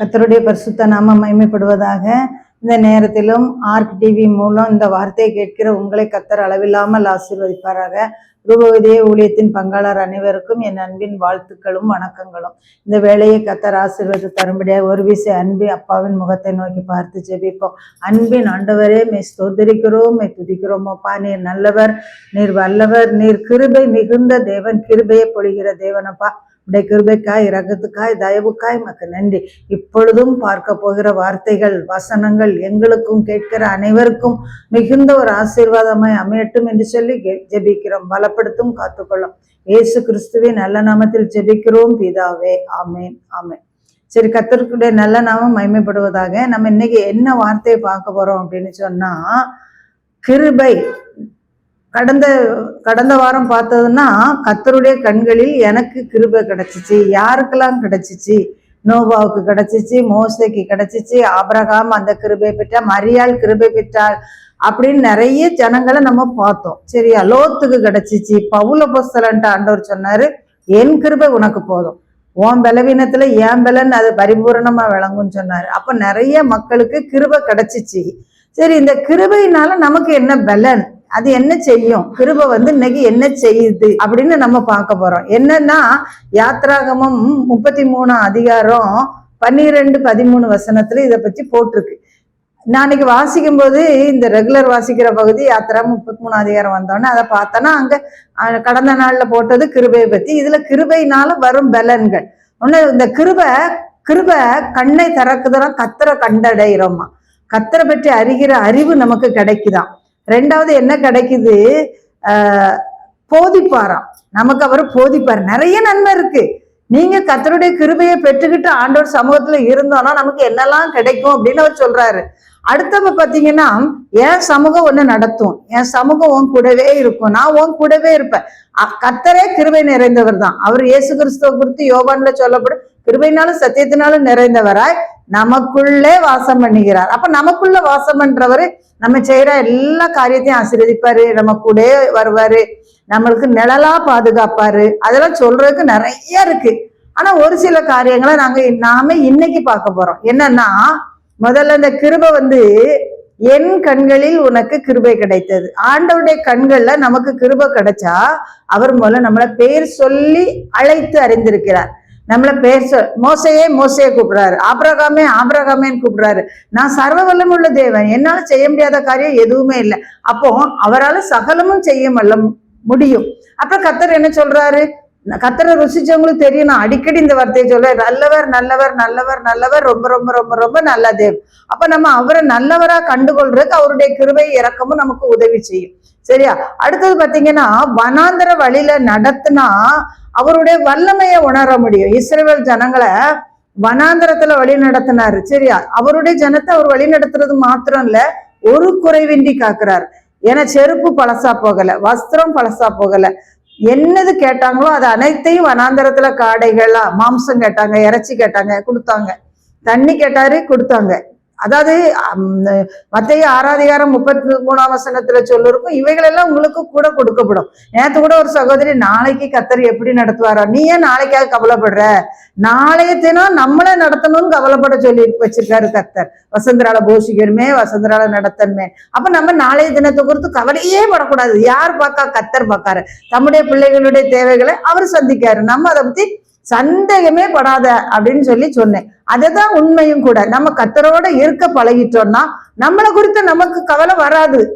கர்த்தருடைய பரிசுத்த நாமம் மகிமைப்படுவதாக. இந்த நேரத்திலும் ஆர்க் டிவி மூலம் இந்த வார்த்தையை கேட்கிற உங்களை கர்த்தர் அளவில்லாமல் ஆசீர்வதிப்பாராக. ரூபவதிய ஊழியத்தின் பங்காளர் அனைவருக்கும் என் அன்பின் வாழ்த்துக்களும் வணக்கங்களும். இந்த வேலையை கர்த்தர் ஆசீர்வதி தரும்படியாக ஒரு விசை அன்பு அப்பாவின் முகத்தை நோக்கி பார்த்து ஜெபிப்போம். அன்பின் ஆண்டவரே, மெய் ஸ்தோத்திரிக்கிறோம், மெய் துதிக்கிறோம். அப்பா, நீர் நல்லவர், நீர் வல்லவர், நீர் கிருபை மிகுந்த தேவன், கிருபையை பொழிகிற தேவனப்பா. உடைய கிருபைக்காய், இரக்கத்துக்காய், தயவுக்காய் மக்கு நன்றி. இப்பொழுதும் பார்க்க போகிற வார்த்தைகள், வசனங்கள் எங்களுக்கும் கேட்கிற அனைவருக்கும் மிகுந்த ஒரு ஆசீர்வாதமாய் அமையட்டும் என்று சொல்லி ஜெபிக்கிறோம். பலப்படுத்தும், காத்துக்கொள்ளும். இயேசு கிறிஸ்துவின் நல்ல நாமத்தில் ஜெபிக்கிறோம் பிதாவே, ஆமேன் ஆமேன். சரி, கர்த்தருடைய நல்ல நாமம் மகிமைப்படுவதாக. நம்ம இன்னைக்கு என்ன வார்த்தையை பார்க்க போறோம் அப்படின்னு சொன்னா, கிருபை. கடந்த வாரம் பார்த்ததுன்னா, கர்த்தருடைய கண்களில் எனக்கு கிருபை கிடைச்சிச்சு. யாருக்கெல்லாம் கிடைச்சிச்சு? நோவாவுக்கு கிடைச்சிச்சு, மோசேக்கு கிடைச்சிச்சு, ஆபிரகாம் அந்த கிருபை பெற்றார், மரியாள் கிருபை பெற்றாள் அப்படின்னு நிறைய ஜனங்களை நம்ம பார்த்தோம். சரியா? லோத்துக்கு கிடைச்சிச்சு. பவுல் அப்போஸ்தலன்ட்ட ஆண்டவர் சொன்னாரு, என் கிருபை உனக்கு போதும், உன் பலவீனத்துல என் பலன் அது பரிபூரணமா விளங்கும்னு சொன்னாரு. அப்ப நிறைய மக்களுக்கு கிருபை கிடைச்சிச்சு. சரி, இந்த கிருபையினால நமக்கு என்ன பலன்? அது என்ன செய்யும்? கிருபை இன்னைக்கு என்ன செய்யுது அப்படின்னு நம்ம பார்க்க போறோம். என்னன்னா, யாத்ராகமம் 33 அதிகாரம் 12-13 வசனத்துல இதை பத்தி போட்டிருக்கு. நான் இன்னைக்கு வாசிக்கும் போது இந்த ரெகுலர் வாசிக்கிற பகுதி யாத்திரா 33 அதிகாரம் வந்தோடனே அதை பார்த்தோன்னா, அங்க கடந்த நாள்ல போட்டது கிருபையை பத்தி. இதுல கிருபையினால வரும் பலன்கள். ஒண்ணு, இந்த கிருபை கண்ணை திறக்குதான், கத்தரை கண்டடைகிறோமா, கத்தரை பற்றி அறிகிற அறிவு நமக்கு கிடைக்குதாம். ரெண்டாவது என்ன கிடைக்குது? போதிப்பாராம், நமக்கு அவர் போதிப்பார். நிறைய நன்மை இருக்கு. நீங்க கர்த்தருடைய கிருபையை பெற்றுக்கிட்டு ஆண்டவர் சமூகத்துல இருந்தோம்னா நமக்கு என்னெல்லாம் கிடைக்கும் அப்படின்னு அவர் சொல்றாரு. அடுத்தவ பாத்தீங்கன்னா, என் சமூகம் ஒண்ணு நடத்தும், என் சமூகம் உன் கூடவே இருக்கும், நான் உன் கூடவே இருப்பேன். கர்த்தரே கிருபை நிறைந்தவர் தான். அவர் இயேசு கிறிஸ்துவ குறித்து யோவான்ல சொல்லப்படும், கிருபையினாலும் சத்தியத்தினாலும் நிறைந்தவராய் நமக்குள்ளே வாசம் பண்ணுகிறார். அப்ப நமக்குள்ள வாசம் பண்றவரு நம்ம செய்யற எல்லா காரியத்தையும் ஆசீர்வதிப்பாரு, நம்ம கூட வருவாரு, நம்மளுக்கு நிழலா பாதுகாப்பாரு. அதெல்லாம் சொல்றதுக்கு நிறைய இருக்கு. ஆனா ஒரு சில காரியங்களை நாம இன்னைக்கு பார்க்க போறோம். என்னன்னா, முதல்ல இந்த கிருபை என் கண்களில் உனக்கு கிருபை கிடைத்தது. ஆண்டவருடைய கண்கள்ல நமக்கு கிருபை கிடைச்சா, அவர் முதல்ல நம்மள பேர் சொல்லி அழைத்து அறிந்திருக்கிறார். நம்மள பேர் மோசையே கூப்பிடுறாரு, ஆபிரகாமேன்னு கூப்பிடுறாரு. நான் சர்வ வல்லமுள்ள தேவன், என்னால செய்ய முடியாத காரியம் எதுவுமே இல்லை. அப்போ அவரால் சகலமும் செய்ய முடியும். அப்புறம் கர்த்தர் என்ன சொல்றாரு? கர்த்தரை ருசிச்சவங்களுக்கு தெரியும். நான் அடிக்கடி இந்த வார்த்தையை சொல்றேன், நல்லவர் நல்லவர் நல்லவர் நல்லவர், ரொம்ப ரொம்ப ரொம்ப ரொம்ப நல்ல தேவ். அப்ப நம்ம அவரை நல்லவரா கண்டுகொள்றதுக்கு அவருடைய கிருபை இரக்கமும் நமக்கு உதவி செய்யும். சரியா? அடுத்தது பாத்தீங்கன்னா, வனாந்தர வழியில நடத்தினா அவருடைய வல்லமையை உணர முடியும். இஸ்ரவேல் ஜனங்களை வனாந்தரத்துல வழி நடத்தினாரு. சரியா? அவருடைய ஜனத்தை அவர் வழி நடத்துறது மாத்திரம் இல்ல, ஒரு குறைவின்றி காக்குறாரு. ஏன்னா செருப்பு பழசா போகல, வஸ்திரம் பழசா போகல. என்னது கேட்டாங்களோ அது அனைத்தையும் வனாந்தரத்துல, காடைகளா மாம்சம் கேட்டாங்க, இறைச்சி கேட்டாங்க, கொடுத்தாங்க. தண்ணி கேட்டாரு, கொடுத்தாங்க. அதாவது மத்தேயு 6:33 வசனத்துல சொல்லிருக்கும், இவைகள் எல்லாம் உங்களுக்கு கூட கொடுக்கப்படும். நேத்து கூட ஒரு சகோதரி, நாளைக்கு கர்த்தர் எப்படி நடத்துவாரா, நீ ஏன் நாளைக்காக கவலைப்படுற, நாளைய தினம் நம்மளே நடத்தணும்னு கவலைப்பட சொல்லி வச்சிருக்காரு கர்த்தர். வசந்தரால போஷிக்கணுமே, வசந்தரால நடத்தணுமே. அப்ப நம்ம நாளைய தினத்தை குறித்து கவலையே படக்கூடாது. யார் பார்க்கா? கர்த்தர் பார்க்காரு. தம்முடைய பிள்ளைகளுடைய தேவைகளை அவர் சந்திக்காரு. நம்ம அதை பத்தி சந்தேகமே படாத அப்படின்னு சொல்லி சொன்னேன். அதுதான் உண்மையும் கூட. நம்ம கர்த்தரோட இருக்க பழகிட்டோம்னா நம்மளை குறித்து நமக்கு கவலை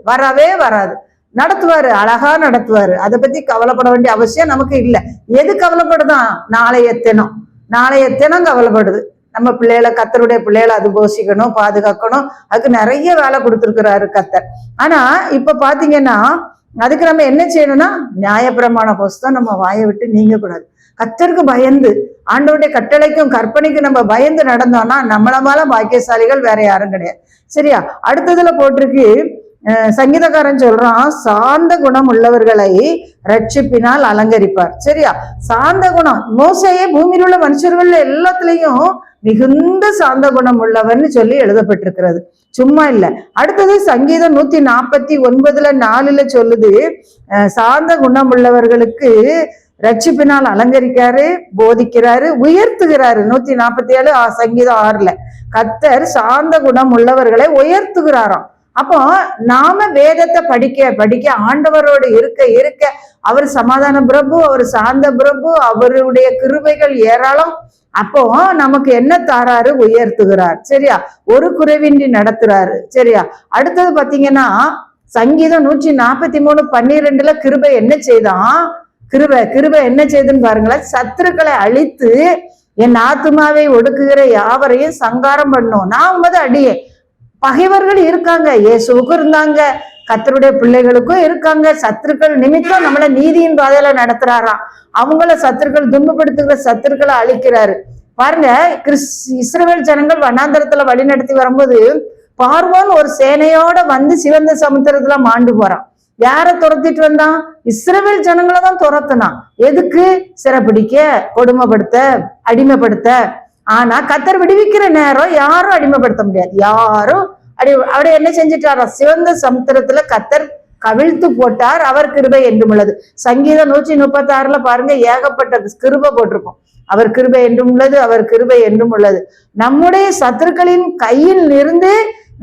வரவே வராது. நடத்துவாரு, அழகா நடத்துவாரு. அதை பத்தி கவலைப்பட வேண்டிய அவசியம் நமக்கு இல்லை. எது கவலைப்படுதான்? நாளைய தினம் கவலைப்படுது. நம்ம பிள்ளைகளை, கர்த்தருடைய பிள்ளைகளை அது போஷிக்கணும், பாதுகாக்கணும். அதுக்கு நிறைய வேலை கொடுத்துருக்கிறாரு கர்த்தர். ஆனா இப்ப பாத்தீங்கன்னா, அதுக்கு நம்ம என்ன செய்யணும்னா, நியாயப்பிரமாண புஸ்தகம் நம்ம வாயை விட்டு நீங்க கூடாது. கர்த்தருக்கு பயந்து, ஆண்டவருடைய கட்டளைக்கும் கற்பனைக்கும் நம்ம பயந்து நடந்தோம்னா நம்மள மேல பாக்கியசாலிகள் வேற யாரும் கிடையாது. சரியா? அடுத்ததுல போட்டிருக்கு, சங்கீதக்காரன் சொல்றான், சாந்த குணம் உள்ளவர்களை ரட்சிப்பினால் அலங்கரிப்பார். சரியா? சாந்த குணம். மோசேயே பூமியில் உள்ள மனுஷர்கள் எல்லாத்துலயும் மிகுந்த சாந்த குணம் உள்ளவன்னு சொல்லி எழுதப்பட்டிருக்கிறது, சும்மா இல்ல. அடுத்தது சங்கீதம் 149:4 சொல்லுது, சாந்த குணம் உள்ளவர்களுக்கு ரட்சிப்பினால் அலங்கரிக்காரு, போதிக்கிறாரு, உயர்த்துகிறாரு. 147 சங்கீதம் 6ல கர்த்தர் சாந்த குணம் உள்ளவர்களை உயர்த்துகிறாராம். அப்போ நாம வேதத்தை படிக்க படிக்க ஆண்டவரோடு இருக்க இருக்க அவர் சமாதான பிரபு, அவர் சாந்த பிரபு, அவருடைய கிருபைகள் ஏராளம். அப்போ நமக்கு என்ன தாராரு? உயர்த்துகிறார். சரியா? ஒரு குறைவின்றி நடத்துறாரு. சரியா? அடுத்தது பாத்தீங்கன்னா சங்கீதம் 143:12 கிருபை என்ன செய்தான்? கிருபை என்ன செய்துன்னு பாருங்களேன். சத்துருக்களை அழித்து என் ஆத்துமாவை ஒடுக்குகிற யாவரையும் சங்காரம் பண்ணும். நான் அடியே பகைவர்கள் இருக்காங்க, இயேசுவுக்கு இருந்தாங்க, கர்த்தருடைய பிள்ளைகளுக்கும் இருக்காங்க. சத்துருக்கள் நிமித்தம் நம்மள நீதியின் பாதையில நடத்துறாராம். அவங்கள சத்துருக்கள் துன்பப்படுத்துகிற சத்துருக்களை அழிக்கிறாரு. பாருங்க, இஸ்ரவேல் ஜனங்கள் வனாந்தரத்துல வழி நடத்தி வரும்போது பார்வோன் ஒரு சேனையோட வந்து சிவந்த சமுத்திரத்துல மாண்டு போறான். யார துரத்திட்டு வந்தான்? இஸ்ரவேல் ஜனங்களை தான் துரத்துனான். எதுக்கு? சிறைப்பிடிக்க, கொடுமைப்படுத்த, அடிமைப்படுத்த. ஆனா கர்த்தர் விடுவிக்கிற நேரம் யாரும் அடிமைப்படுத்த முடியாது. யாரும் அவரை என்ன செஞ்சிட்டாரா? சிவந்த சமுத்திரத்துல கர்த்தர் கவிழ்த்து போட்டார். அவர் கிருபை என்றும் உள்ளது. சங்கீதம் 136 பாருங்க, ஏகப்பட்ட கிருபை போட்டிருக்கும். அவர் கிருபை என்றும் உள்ளது, அவர் கிருபை என்றும் உள்ளது. நம்முடைய சத்துருக்களின் கையில் இருந்து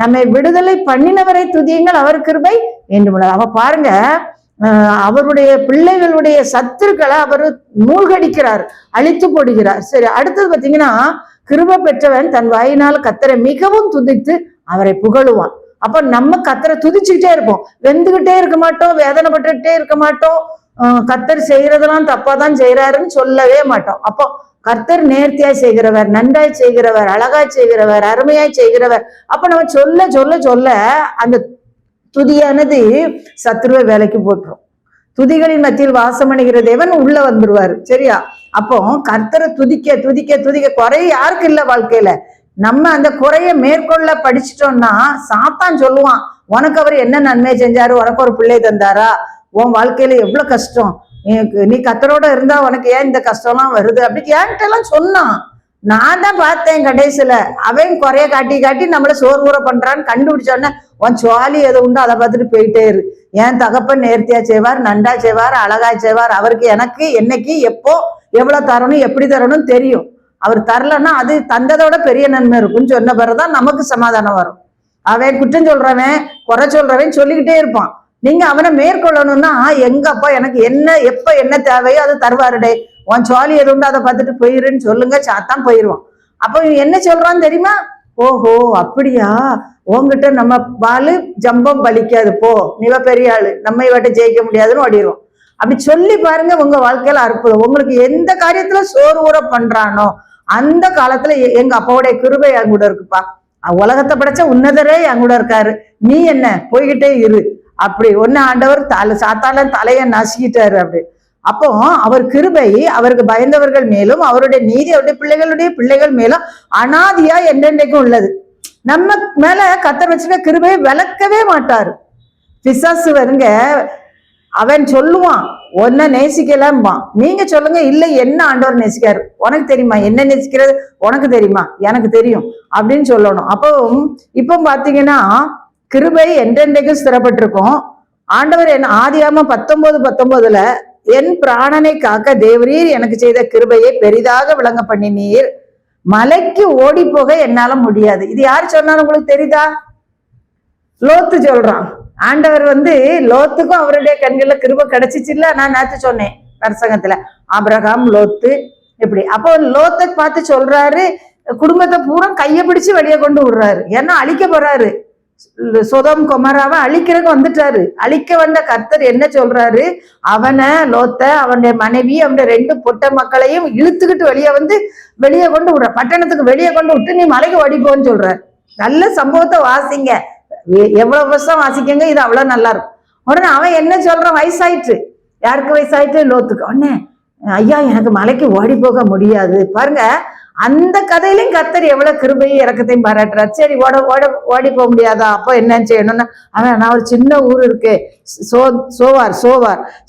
நம்மை விடுதலை பண்ணினவரை துதியுங்கள், அவர் கிருபை என்றும் உள்ளது. அவ பாருங்க, அவருடைய பிள்ளைகளுடைய சத்துருக்களை அவர் மூழ்கடிக்கிறார், அழித்து போடுகிறார். சரி, அடுத்தது பாத்தீங்கன்னா கிருபை பெற்றவன் தன் வாயினால் கர்த்தரை மிகவும் துதித்து அவரை புகழுவான். அப்ப நம்ம கர்த்தரை துதிச்சுக்கிட்டே இருப்போம், வெந்துகிட்டே இருக்க மாட்டோம், வேதனைப்பட்டுட்டே இருக்க மாட்டோம், கர்த்தர் செய்யறதெல்லாம் தப்பாதான் செய்யறாருன்னு சொல்லவே மாட்டோம். அப்போ கர்த்தர் நேர்த்தியாய் செய்கிறவர், நன்றாய் செய்கிறவர், அழகாய் செய்கிறவர், அருமையாய் செய்கிறவர். அப்ப நம்ம சொல்ல சொல்ல சொல்ல அந்த துதியானது சத்துருவை வேலைக்கு போட்டுரும். துதிகளின் மத்தியில் வாசமணிகிற தேவன் உள்ள வந்துருவாரு. சரியா? அப்போ கர்த்தரை துதிக்க துதிக்க துதிக்க குறை யாருக்கு இல்ல வாழ்க்கையில. நம்ம அந்த குறைய மேற்கொள்ள படிச்சுட்டோம்னா சாத்தான் சொல்லுவான், உனக்கு அவர் என்ன நன்மை செஞ்சாரு, உனக்கு ஒரு பிள்ளை தந்தாரா, உன் வாழ்க்கையில எவ்வளவு கஷ்டம், நீ கர்த்தரோட இருந்தா உனக்கு ஏன் இந்த கஷ்டம்லாம் வருது அப்படி என்கிட்ட எல்லாம் சொன்னான். நான் தான் பார்த்தேன். கடைசியில அவன் குறைய காட்டி காட்டி நம்மள சோர்வுற பண்றான்னு கண்டுபிடிச்சோன்னே உன் சுவாலி எது உண்டோ அதை பார்த்துட்டு போயிட்டே இரு. என் தகப்பன் நேர்த்தியா செய்வார், நன்றா செய்வார், அழகாய் செய்வார். அவருக்கு எனக்கு என்னைக்கு எப்போ எவ்வளவு தரணும், எப்படி தரணும் தெரியும். அவர் தரலன்னா அது தந்ததோட பெரிய நன்மை இருக்குன்னு சொன்ன பிறகுதான் நமக்கு சமாதானம் வரும். அவன் குற்றம் சொல்றவன், குறை சொல்றவன் சொல்லிக்கிட்டே இருப்பான். நீங்க அவனை மேற்கொள்ளணும்னா, எங்க அப்பா எனக்கு என்ன எப்ப என்ன தேவையோ அது தருவாருடே, உன் சோழி எது உண்டு அதை பார்த்துட்டு போயிருன்னு சொல்லுங்க, சாத்தான் போயிடுவான். அப்போ என்ன சொல்றான்னு தெரியுமா? ஓஹோ அப்படியா, உங்ககிட்ட நம்ம பாலு ஜம்பம் பலிக்காது, போ நீவ பெரிய ஆளு, நம்ம இவட்ட ஜெயிக்க முடியாதுன்னு ஓடிடுவோம். அப்படி சொல்லி பாருங்க, உங்க வாழ்க்கையில அற்புதம். உங்களுக்கு எந்த காரியத்துல சோறு பண்றானோ அந்த காலத்துல எங்க அப்பாவுடைய கிருபை என் கூட இருக்குப்பா, உலகத்தை படைச்ச உன்னதரே என் கூட இருக்காரு, நீ என்ன போய்கிட்டே இரு. அப்படி ஒன்னு ஆண்டவர் சாத்தால தலையை நசுக்கிட்டாரு. அப்படி அப்போ அவர் கிருபை அவருக்கு பயந்தவர்கள் மேலும் அவருடைய நீதி அவருடைய பிள்ளைகளுடைய பிள்ளைகள் மேலும் அனாதியா என்றென்றைக்கும் உள்ளது. நம்ம மேல கர்த்தர் வச்சுக்க கிருபையை விளக்கவே மாட்டாரு. பிசாசு வருங்க, அவன் சொல்லுவான் உன்னை நேசிக்கலாம்பான். நீங்க சொல்லுங்க, இல்லை என்ன ஆண்டவர் நேசிக்காரு, உனக்கு தெரியுமா என்ன நேசிக்கிறது, உனக்கு தெரியுமா, எனக்கு தெரியும் அப்படின்னு சொல்லணும். அப்போ இப்போ பாத்தீங்கன்னா கிருபை என்றென்றைக்கும் ஸ்திரப்பட்டிருக்கும். ஆண்டவர் என் ஆதியாகமம் 19:19 என் பிராணனை காக்க தேவரீர் எனக்கு செய்த கிருபையை பெரிதாக விளங்க பண்ணினீர், மலைக்கு ஓடி போக என்னால முடியாது. இது யாரு சொன்னாலும் உங்களுக்கு தெரியுதா? லோத்து சொல்றான். ஆண்டவர் லோத்துக்கும் அவருடைய கண்கள்ல கிருபை கிடைச்சிச்சு இல்ல, நான் நேற்று சொன்னேன் பிரசங்கத்துல, ஆபிரகாம் லோத்து இப்படி. அப்போ லோத்தை பார்த்து சொல்றாரு, குடும்பத்தை பூரா கையை பிடிச்சு வெளியே கொண்டு விடுறாரு, ஏன்னா அழிக்க போறாரு. சொதம் கொமராவை அழிக்கிறதுக்கு வந்துட்டாரு. அழிக்க வந்த கர்த்தர் என்ன சொல்றாரு, அவனை லோத்த அவனுடைய மனைவி அவனுடைய 2 பொட்ட மக்களையும் இழுத்துக்கிட்டு வெளியே கொண்டு விடுற, பட்டணத்துக்கு வெளியே கொண்டு விட்டு நீ மலைக்கு ஓடிப்போன்னு சொல்றாரு. நல்ல சம்பவத்தை வாசிங்க, எவ்வளவு வருஷம் வாசிக்கங்க, இது அவ்வளவு நல்லா இருக்கும். உடனே அவன் என்ன சொல்றான், வயசாயிட்டு. யாருக்கு வயசாயிட்டு? லோத்துக்கு. உடனே ஐயா எனக்கு மலைக்கு ஓடி போக முடியாது. பாருங்க, அந்த கதையிலையும் கர்த்தர் எவ்வளவு கிருபையும் இறக்கத்தையும் பாராட்டுறாரு. சரி, ஓடி போக முடியாதா, அப்போ என்ன செய்யணும்னா, அவன் நான் ஒரு சின்ன ஊர் இருக்கு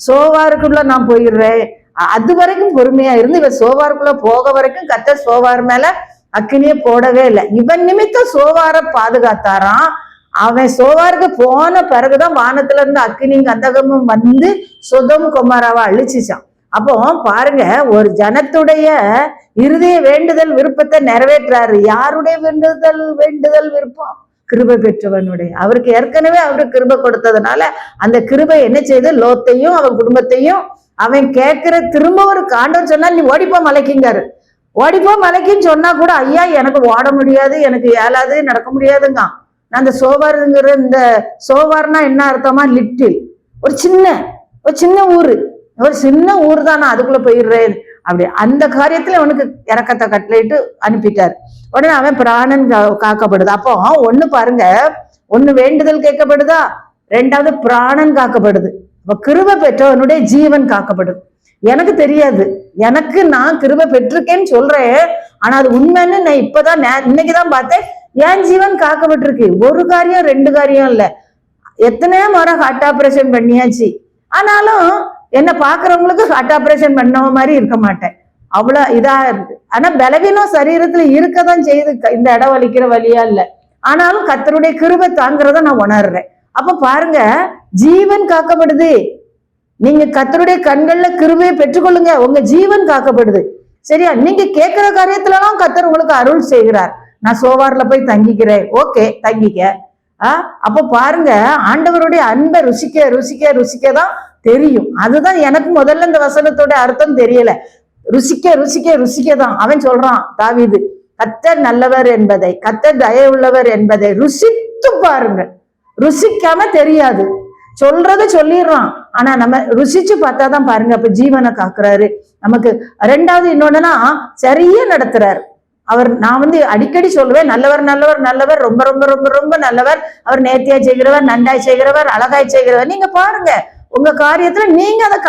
சோவாருக்குள்ள நான் போயிடுறேன். அது வரைக்கும் பொறுமையா இருந்து இவன் சோவாருக்குள்ள போக வரைக்கும் கர்த்தர் சோவார் மேல அக்கினியே போடவே இல்லை. இவன் நிமித்தம் சோவார பாதுகாத்தாராம். அவன் சோவாருக்கு போன பிறகுதான் வானத்துல இருந்து அக்கினியும் கந்தகமும் வந்து சொதம் கொமாராவை அழிச்சிச்சான். அப்போ பாருங்க, ஒரு ஜனத்துடைய இருதய வேண்டுதல் விருப்பத்தை நிறைவேற்றாரு. யாருடைய வேண்டுதல் விருப்பம்? கிருபை பெற்றவனுடைய. அவருக்கு ஏற்கனவே அவருக்கு கிருபை கொடுத்ததுனால அந்த கிருபை என்ன செய்து லோத்தையும் அவன் குடும்பத்தையும் அவன் கேட்கிற திரும்ப ஒரு ஆண்டவர் சொன்னா நீ ஓடிப்போ மலைக்குங்காரு. ஓடிப்போ மலைக்குன்னு சொன்னா கூட ஐயா எனக்கு ஓட முடியாது, எனக்கு ஏலாது, நடக்க முடியாதுங்க. நான் இந்த சோவாருங்கிற இந்த சோவார்னா என்ன அர்த்தமா? லிட்டில், ஒரு சின்ன ஊர் தான், நான் அதுக்குள்ள போயிடுறேன் அப்படி. அந்த காரியத்துல அவனுக்கு இறக்கத்தை கட்டளையிட்டு அனுப்பிட்டாரு. உடனே அவன் பிராணன் காக்கப்படுது. அப்போ ஒண்ணு பாருங்க, ஒண்ணு வேண்டுதல் கேட்கப்படுதா, ரெண்டாவது பிராணன் காக்கப்படுது. அப்ப கிருபை பெற்றவனுடைய ஜீவன் காக்கப்படுது. எனக்கு தெரியாது, எனக்கு நான் கிருபை பெற்றிருக்கேன்னு சொல்றேன், ஆனா அது உண்மைன்னு நான் இப்பதான் இன்னைக்குதான் பார்த்தேன். என் ஜீவன் காக்கப்பட்டிருக்கு. ஒரு காரியம் ரெண்டு காரியம் இல்ல, எத்தனையோ முறை ஹார்ட் ஆபரேஷன் பண்ணியாச்சு. ஆனாலும் என்ன பாக்குறவங்களுக்கு ஹார்ட் ஆபரேஷன் பண்ணவ மாதிரி இருக்க மாட்டேன், அவ்வளவு இதா இருக்கு. ஆனா பலவீனம் சரீரத்துல இருக்கதான் செய்யுது, இந்த இடம் வலிக்கிற வழியா இல்ல. ஆனாலும் கர்த்தருடைய கிருபை தாங்கிறத நான் உணர்றேன். அப்ப பாருங்க, ஜீவன் காக்கப்படுது. நீங்க கர்த்தருடைய கண்கள்ல கிருபையை பெற்றுக்கொள்ளுங்க, உங்க ஜீவன் காக்கப்படுது. சரியா? நீங்க கேட்கிற காரியத்துல எல்லாம் கர்த்தர் உங்களுக்கு அருள் செய்கிறார். நான் சோவார்ல போய் தங்கிக்கிறேன், ஓகே தங்கிக்க. அப்ப பாருங்க, ஆண்டவருடைய அன்பை ருசிக்க தான் தெரியும். அதுதான் எனக்கு முதல்ல இந்த வசனத்தோட அர்த்தம் தெரியல. ருசிக்க தான் அவன் சொல்றான் தாவீது, கர்த்தர் நல்லவர் என்பதை, கர்த்தர் தயவுள்ளவர் என்பதை ருசித்து பாருங்க. ருசிக்காம தெரியாது, சொல்றத சொல்லிடுறான். ஆனா நம்ம ருசிச்சு பார்த்தாதான் பாருங்க, அப்ப ஜீவனை காக்குறாரு நமக்கு. ரெண்டாவது இன்னொன்னுனா சரியா நடத்துறாரு அவர். நான் அடிக்கடி சொல்லுவேன், நல்லவர், ரொம்ப நல்லவர். அவர் நேர்த்தியா செய்கிறவர், நன்றாய் செய்கிறவர், அழகாய் செய்கிறவர். நீங்க பாருங்க, உங்க காரியத்துல நீங்க அதை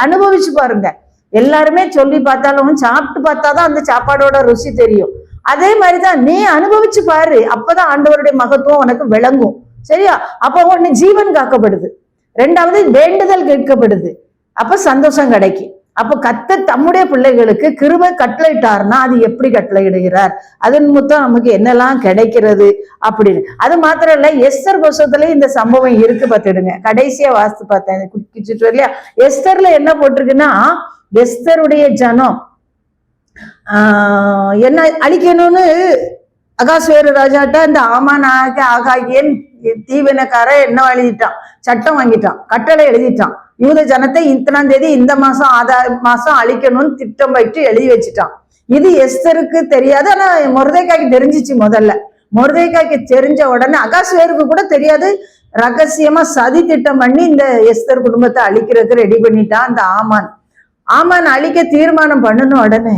அனுபவிச்சு பாருங்க. எல்லாருமே சொல்லி பார்த்தாலும் சாப்பிட்டு பார்த்தாதான் அந்த சாப்பாடோட ருசி தெரியும். அதே மாதிரிதான் நீ அனுபவிச்சு பாரு, அப்பதான் ஆண்டவருடைய மகத்துவம் உனக்கு விளங்கும். சரியா? அப்ப ஒண்ணு ஜீவன் காக்கப்படுது, ரெண்டாவது வேண்டுதல் கேட்கப்படுது, அப்ப சந்தோஷம் கிடைக்கும். அப்ப கர்த்தர் தம்முடைய பிள்ளைகளுக்கு கிருபை கட்டளையிட்டார்னா அது எப்படி கட்டளையிடுகிறார், அதன் மொத்தம் நமக்கு என்னெல்லாம் கிடைக்கிறது அப்படின்னு. அது மாத்திரம் இல்ல, எஸ்தர் புஸ்தகத்துல இந்த சம்பவம் இருக்கு பார்த்துடுங்க. கடைசியா வாசித்து பார்த்தேன் குடிச்சிட்டு இல்லையா. எஸ்தர்ல என்ன போட்டிருக்குன்னா, எஸ்தருடைய ஜனம் என்ன அழிக்கணும்னு அகாஸ்வேரு ராஜாட்ட இந்த ஆமானாக ஆகாகியன் தீவினக்கார என்ன எழுதிட்டான், சட்டம் வாங்கிட்டான், கட்டளை எழுதிட்டான். யூத ஜனத்தை இத்தனாம் தேதி இந்த மாசம் அழிக்கணும்னு திட்டம் வைத்து எழுதி வச்சுட்டான். இது எஸ்தருக்கு தெரியாது, ஆனா மொர்தெக்காய்க்கு தெரிஞ்சிச்சு. முதல்ல மொர்தெக்காய்க்கு தெரிஞ்ச உடனே அகாஸ்வேருக்கு கூட தெரியாது, ரகசியமா சதி திட்டம் பண்ணி இந்த எஸ்தர் குடும்பத்தை அழிக்கிறதுக்கு ரெடி பண்ணிட்டான் இந்த ஆமான் அழிக்க தீர்மானம் பண்ணின உடனே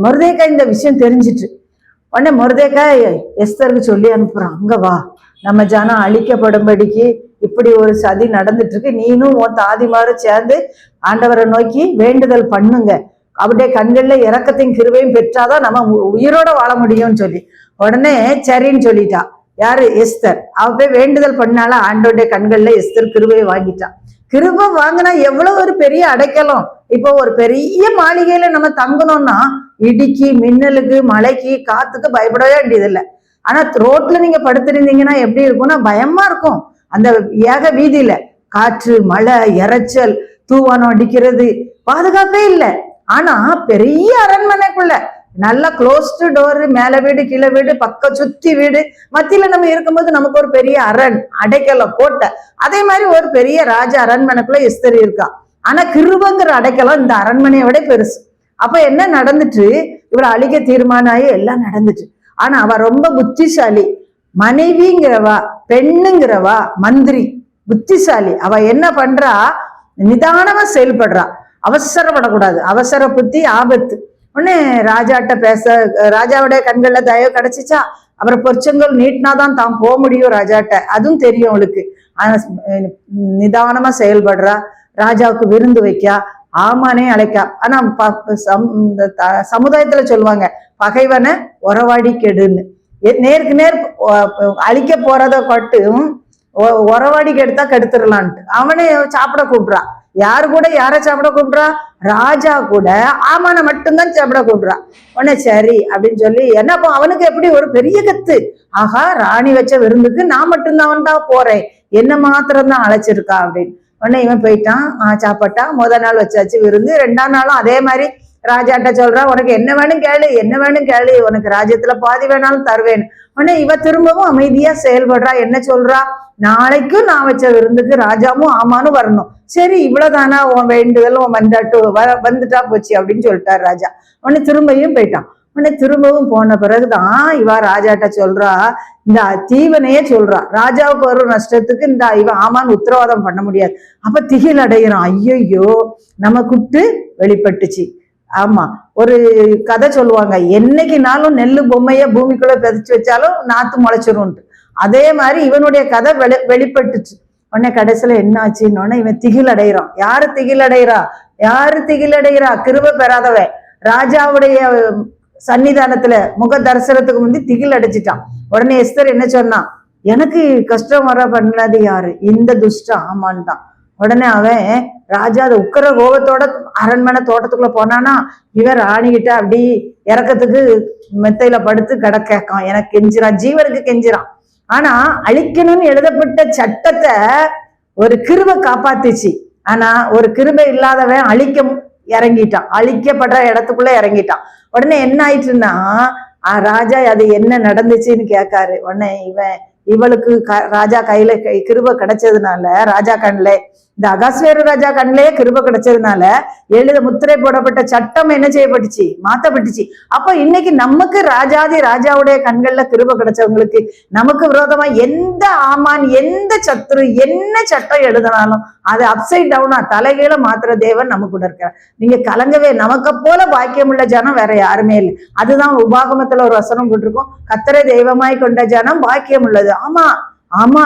மொர்தெக்காய் இந்த விஷயம் தெரிஞ்சிட்டு உடனே மொர்தெக்காய் எஸ்தருக்கு சொல்லி அனுப்புறான், அங்க வா, நம்ம ஜனம் அழிக்கப்படும்படிக்கு இப்படி ஒரு சதி நடந்துட்டு இருக்கு, நீனும் உன் தாதிமாரும் சேர்ந்து ஆண்டவரை நோக்கி வேண்டுதல் பண்ணுங்க, அவருடைய கண்கள்ல இரக்கத்தையும் கிருபையும் பெற்றாதான் நம்ம உயிரோட வாழ முடியும்னு சொல்லி உடனே சரின்னு சொல்லிட்டா. யாரு? எஸ்தர். அவ போய் வேண்டுதல் பண்ணால ஆண்டவருடைய கண்கள்ல எஸ்தர் கிருபையை வாங்கிட்டான். கிருபை வாங்கினா எவ்வளவு ஒரு பெரிய அடைக்கலம். இப்போ ஒரு பெரிய மாளிகையில நம்ம தங்கணும்னா இடிக்கு, மின்னலுக்கு, மழைக்கு, காத்துக்கு பயப்படவே வேண்டியதில்லை. ஆனா ரோட்ல நீங்க படுத்திருந்தீங்கன்னா எப்படி இருக்கும்னா பயமா இருக்கும். அந்த ஏக வீதியில காற்று, மழை, இறைச்சல், தூவானம் அடிக்கிறது, பாதுகாப்பே இல்லை. ஆனா பெரிய அரண்மனைக்குள்ள நல்ல க்ளோஸ்டு டோரு, மேல வீடு, கீழே வீடு, பக்கம் சுத்தி வீடு, மத்தியில நம்ம இருக்கும்போது நமக்கு ஒரு பெரிய அடைக்கலம் கோட்டை. அதே மாதிரி ஒரு பெரிய ராஜ அரண்மனைக்குள்ள எஸ்தர் இருக்கா. ஆனா கிருபைங்கிற அடைக்கலம் இந்த அரண்மனையை விட பெருசு. அப்ப என்ன நடந்துட்டு, இவரை அழிக்க தீர்மானம் ஆகி எல்லாம் நடந்துட்டு. ஆனா அவ ரொம்ப புத்திசாலி. மனைவிங்கிறவா, பெண்ணுங்கிறவா மந்திரி, புத்திசாலி. அவ என்ன பண்றா, நிதானமா செயல்படுறா, அவசரப்படக்கூடாது. அவசர புத்தி ஆபத்து. உடனே ராஜாட்ட ராஜாவுடைய கண்கள்ல தயவு கிடைச்சிச்சா, அப்புறம் பொற்செங்கல் நீட்டினாதான் தான் போக முடியும் ராஜாட்ட, அதுவும் தெரியும் அவளுக்கு. நிதானமா செயல்படுறா, ராஜாவுக்கு விருந்து வைக்கா, ஆமானே அழைக்கா. ஆனா சமுதாயத்துல சொல்லுவாங்க, பகைவனை உறவாடி கெடுன்னு. நேருக்கு நேர் அழிக்க போறத பட்டும் உறவாடி கெடுத்தா கெடுத்துடலான்ட்டு அவனை சாப்பிட கூப்பிடுறா. யாரு கூட யார சாப்பிட கூப்பிடுறா? ராஜா கூட ஆமான மட்டும்தான் சாப்பிட கூப்பிடுறா. உடனே சரி அப்படின்னு சொல்லி, என்னப்போ அவனுக்கு எப்படி ஒரு பெரிய கத்து, ஆகா ராணி வச்ச விருந்துக்கு நான் மட்டும்தான் போறேன், என்ன மாத்திரம் தான் அழைச்சிருக்கா அப்படின்னு. உடனே இவன் போயிட்டான், சாப்பிட்டான். முதல் நாள் வச்சாச்சு விருந்து. 2ஆம் நாளும் அதே மாதிரி ராஜாட்ட சொல்றான், உனக்கு என்ன வேணும் கேளு, என்ன வேணும் கேளு, உனக்கு ராஜ்யத்துல பாதி வேணாலும் தருவேன். உடனே இவ திரும்பவும் அமைதியா செயல்படுறா. என்ன சொல்றா, நாளைக்கும் நான் வச்ச விருந்துக்கு ராஜாவும் ஆமானும் வரணும். சரி, இவ்வளவுதானா உன் வேண்டுதல், உன் வந்துட்டா போச்சு அப்படின்னு சொல்லிட்டாரு ராஜா. உடனே திரும்பியும் போயிட்டான். உடனே திரும்பவும் போன பிறகுதான் இவ ராஜாட்ட சொல்றா, இந்த தீவனையே சொல்றா, ராஜாவுக்கு வரும் நஷ்டத்துக்கு இந்த இவன் ஆமான்னு உத்தரவாதம் பண்ண முடியாது. அப்ப திகில் அடைகிறான். ஐயோ, நம்ம கூப்பிட்டு வெளிப்பட்டுச்சு. ஆமா, ஒரு கதை சொல்லுவாங்க, என்னைக்குனாலும் நெல்லு பொம்மைய பூமிக்குள்ள பதிச்சு வச்சாலும் நாத்து முளைச்சிரும். அதே மாதிரி இவனுடைய கதை வெளிப்பட்டுச்சு. உடனே கடைசியில என்ன ஆச்சுன்னு இவன் திகில் அடைகிறான். யாரு திகில் அடைகிறா, யாரு திகில் அடைகிறா? கிருபை பெறாதவன். ராஜாவுடைய சன்னிதானத்துல முக தரிசனத்துக்கு முந்தி திகில் அடைச்சிட்டான். உடனே எஸ்தர் என்ன சொன்னான், எனக்கு கஷ்டம் வர பண்ணது யாரு, இந்த துஷ்டம் ஆமான் தான். உடனே அவன் ராஜா அதை உக்கர கோபத்தோட அரண்மனை தோட்டத்துக்குள்ள போனானா, இவன் ராணிகிட்ட அப்படி இறக்கத்துக்கு மெத்தையில படுத்து கேட்கான், எனக்கு கெஞ்சிரான், ஜீவனுக்கு கெஞ்சிரான். ஆனா அழிக்கணும்னு எழுதப்பட்ட சட்டத்தை ஒரு கிருபை காப்பாத்துச்சு. ஆனா ஒரு கிருபை இல்லாதவன் இறங்கிட்டான், அழிக்கப்படுற இடத்துக்குள்ள இறங்கிட்டான். உடனே என்ன ஆயிட்டுன்னா, ராஜா அது என்ன நடந்துச்சுன்னு கேட்காரு. உடனே இவளுக்கு ராஜா கையில கிருபை கிடைச்சதுனால, ராஜா கண்ணில, இந்த அகாஸ்வேரு ராஜா கண்ணிலேயே கிருபை கிடைச்சதுனால முத்திரை போடப்பட்ட சட்டம் என்ன செய்யப்பட்டுச்சு, மாத்தப்பட்டுச்சு. அப்ப இன்னைக்கு நமக்கு ராஜாவுடைய கண்கள்ல கிருபை கிடைச்சவங்களுக்கு நமக்கு விரோதமா எந்த ஆமான், எந்த சத்துரு, என்ன சட்டம் எழுதினாலும் அது அப்சைட் டவுனா தலைகீழ மாத்திர தேவன் நம்ம கூட இருக்கார். நீங்க கலங்கவே, நமக்கு போல பாக்கியமுள்ள ஜனம் வேற யாருமே இல்லை. அதுதான் உபாகமத்துல ஒரு வசனம் போட்டிருக்கோம், கர்த்தரை தெய்வமாய் கொண்ட ஜனம் பாக்கியம் உள்ளது. ஆமா ஆமா,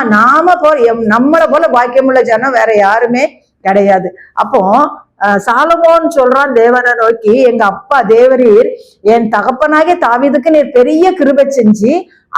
நம்மளை போல பாக்கியமுள்ள ஜனம் வேற யாருமே கிடையாது. அப்போ சாலமோன் சொல்றான் தேவனை நோக்கி, எங்க அப்பா தேவரீர் என் தகப்பனாகிய தாவீதுக்கு நீர் பெரிய கிருபை செஞ்சு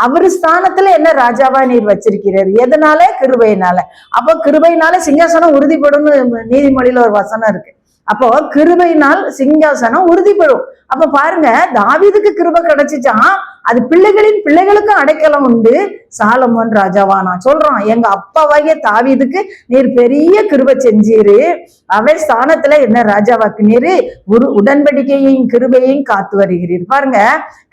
அவரு ஸ்தானத்துல என்ன ராஜாவா நீர் வச்சிருக்கிறார், எதனால? கிருபையினால. அப்போ கிருபையினால சிங்காசனம் உறுதிப்படும் நீதிமொழியில ஒரு வசனம் இருக்கு. அப்போ கிருபையினால் சிங்காசனம் உறுதிப்படும். அப்ப பாருங்க, தாவீதுக்கு கிருபை கிடைச்சிச்சான், அது பிள்ளைகளின் பிள்ளைகளுக்கும் அடைக்கலம் உண்டு. சாலமோன் ராஜாவானா சொல்றான், எங்க அப்பாவாகிய தாவீதுக்கு நீர் பெரிய கிருபை செஞ்சீரு, அவன் ஸ்தானத்துல என்ன ராஜாவாக்குனீரு, உடன்படிக்கையையும் கிருபையையும் காத்து வருகிறீர். பாருங்க,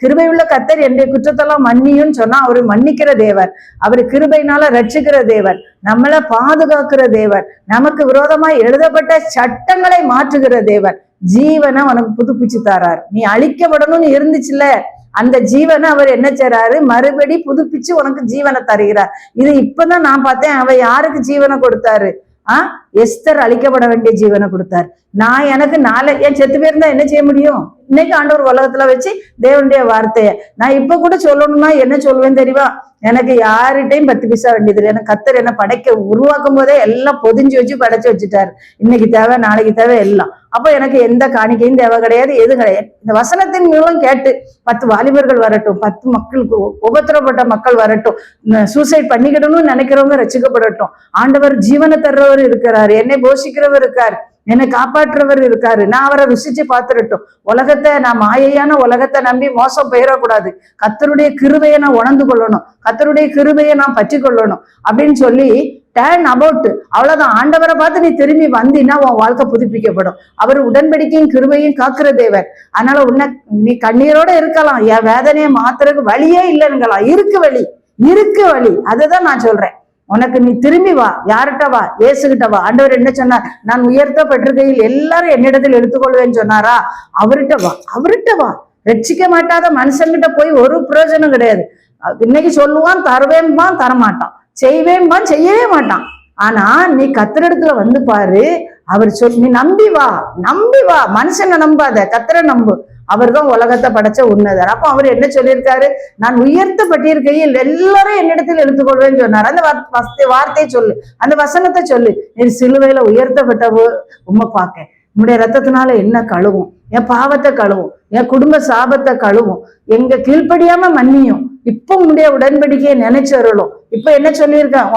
கிருபை உள்ள கர்த்தர் என்னுடைய குற்றத்தெல்லாம் மன்னியும் சொன்னா அவரு மன்னிக்கிற தேவர், அவரு கிருபையினால ரட்சிக்கிற தேவர், நம்மளை பாதுகாக்கிற தேவர், நமக்கு விரோதமாய் எழுதப்பட்ட சட்டங்களை மாற்றுகிற தேவர், ஜீவனை உனக்கு புதுப்பிச்சு தாரார். நீ அழிக்கப்படணும்னு இருந்துச்சுல்ல, அந்த ஜீவனை அவர் என்ன செய்றாரு, மறுபடி புதுப்பிச்சு உனக்கு ஜீவனை தருகிறார். இது இப்பதான் நான் பார்த்தேன். அவர் யாருக்கு ஜீவனை கொடுத்தாரு? எஸ்தர் அழிக்கப்பட வேண்டிய ஜீவனை கொடுத்தாரு. நான் எனக்கு என் செத்து பேருந்தா என்ன செய்ய முடியும்? இன்னைக்கு ஆண்டவர் உலகத்துல வச்சு தேவனுடைய வார்த்தைய நான் இப்ப கூட சொல்லணும்னா என்ன சொல்லுவேன் தெரியுமா? எனக்கு யார்கிட்டையும் 10 பைசா வேண்டியது இல்லை. எனக்கு கர்த்தர் என்ன உருவாக்கும் போதே எல்லாம் பொதிஞ்சு வச்சு படைச்சு வச்சுட்டாரு. இன்னைக்கு தேவை, நாளைக்கு தேவை எல்லாம். அப்ப எனக்கு எந்த காணிக்கையும் தேவை கிடையாது, எது கிடையாது. இந்த வசனத்தின் மூலம் கேட்டு 10 வாலிபர்கள் வரட்டும், 10 மக்களுக்கு உபத்திரப்பட்ட மக்கள் வரட்டும், சூசைட் பண்ணிக்கிடணும்னு நினைக்கிறவங்க ரசிக்கப்படட்டும். ஆண்டவர் ஜீவனை தர்றவர் இருக்கிறாரு, என்னை போஷிக்கிறவர் இருக்காரு, என்னை காப்பாற்றுறவர் இருக்காரு, நான் அவரை ருசிச்சு பார்த்துடட்டும். உலகத்தை நான் மாயையான உலகத்தை நம்பி மோசம் போயிடக்கூடாது. கர்த்தருடைய கிருபையை நான் உணர்ந்து கொள்ளணும், கர்த்தருடைய கிருபையை நான் பற்றி கொள்ளணும் அப்படின்னு சொல்லி டேர்ன் அபவுட். அவ்வளவுதான். ஆண்டவரை பார்த்து நீ திரும்பி வந்தீன்னா உன் வாழ்க்கை புதுப்பிக்கப்படும். அவர் உடன்படிக்கையும் கிருபையும் காக்குற தேவர். அதனால நீ கண்ணீரோட இருக்கலாம், என் வேதனையை மாத்துறதுக்கு வழியே இல்லைன்னுங்களா? இருக்கு வழி. அதுதான் நான் சொல்றேன். உனக்கு நீ திரும்பி வா, யார்கிட்ட வா, இயேசுகிட்ட வா. ஆண்டவர் என்ன சொன்னார்? நான் உயர்த்தப்பட்டிருக்கையில் எல்லாரும் என்னிடத்தில் எடுத்துக்கொள்வேன்னு சொன்னாரா? அவர்கிட்ட வா. ரட்சிக்க மாட்டாத மனுஷங்கிட்ட போய் ஒரு பிரயோஜனம் கிடையாது. இன்னைக்கு சொல்லுவான், தருவேன்பான், தரமாட்டான், செய்வேன்பான், செய்யவே மாட்டான். ஆனா நீ கர்த்தரிடத்துல வந்து பாரு, அவர் நீ நம்பி வா. மனுஷனை நம்பாத, கர்த்தரை நம்பு. அவர் தான் உலகத்தை படைச்ச உன்னதர். அப்போ அவர் என்ன சொல்லியிருக்காரு? நான் உயர்த்தப்பட்டிருக்கையில் எல்லாரும் என்னிடத்தில் எடுத்துக்கொள்வேன்னு சொன்னார். அந்த வார்த்தையை சொல்லு, அந்த வசனத்தை சொல்லு. நீ சிலுவையில உயர்த்தப்பட்டவோ உண்மை பார்க்க உன்னுடைய ரத்தத்தினால என்ன கழுவும், என் பாவத்தை கழுவும், என் குடும்ப சாபத்தை கழுவும், எங்க கீழ்ப்படியாம மன்னியும். இப்ப உன்னுடைய உடன்படிக்கையை நினைச்சருளும். இப்ப என்ன சொல்லியிருக்கேன்?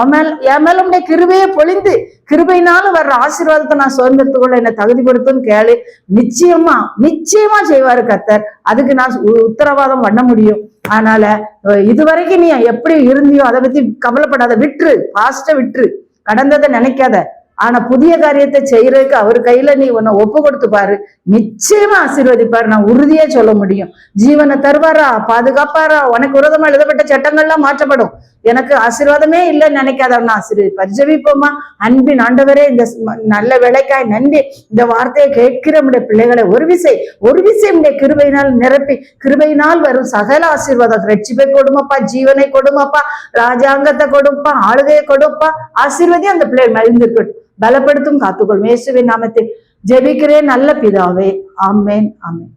என் மேல உடைய கிருபையை பொழிந்து கிருபையினாலும் வர்ற ஆசீர்வாதத்தை நான் சுதந்திரத்துக்குள்ள என்னை தகுதிப்படுத்தும் கேளு. நிச்சயமா செய்வாரு கர்த்தர். அதுக்கு நான் உத்தரவாதம் பண்ண முடியும். அதனால இதுவரைக்கும் நீ எப்படி இருந்தியோ அதை பத்தி கவலைப்படாத, விட்டுரு, பாஸ்ட விட்டுரு, கடந்ததை நினைக்காத. ஆனா புதிய காரியத்தை செய்யறதுக்கு அவர் கையில நீ உன்னை ஒப்பு கொடுத்து பாரு, நிச்சயமா ஆசீர்வதிப்பாரு. நான் உறுதியா சொல்ல முடியும். ஜீவனை தருவாரா, பாதுகாப்பாரா, உனக்கு விரோதமா எழுதப்பட்ட சட்டங்கள்லாம் மாற்றப்படும். எனக்கு ஆசீர்வாதமே இல்லைன்னு நினைக்காதவனா ஆசீர்வதிப்பார். ஜெபிப்போமா. அன்பின் ஆண்டவரே, இந்த நல்ல வேலைக்காய் நன்றி. இந்த வார்த்தையை கேட்கிற நம்முடைய பிள்ளைகளை ஒரு விசை நம்முடைய கிருபையினால் நிரப்பி, கிருபையினால் வரும் சகல ஆசீர்வாதம், ரட்சிப்பை கொடுமப்பா, ஜீவனை கொடுமப்பா, ராஜாங்கத்தை கொடுப்பா, ஆளுகையை கொடுப்பா, ஆசீர்வதி அந்த பிள்ளை மகிழ்ந்திருக்கட்டும். பலப்படுத்தும், காத்துக்கொள்ளும். இயேசுவின் நாமத்தில் ஜெபிக்கிறேன் நல்ல பிதாவே. ஆமென், ஆமென்.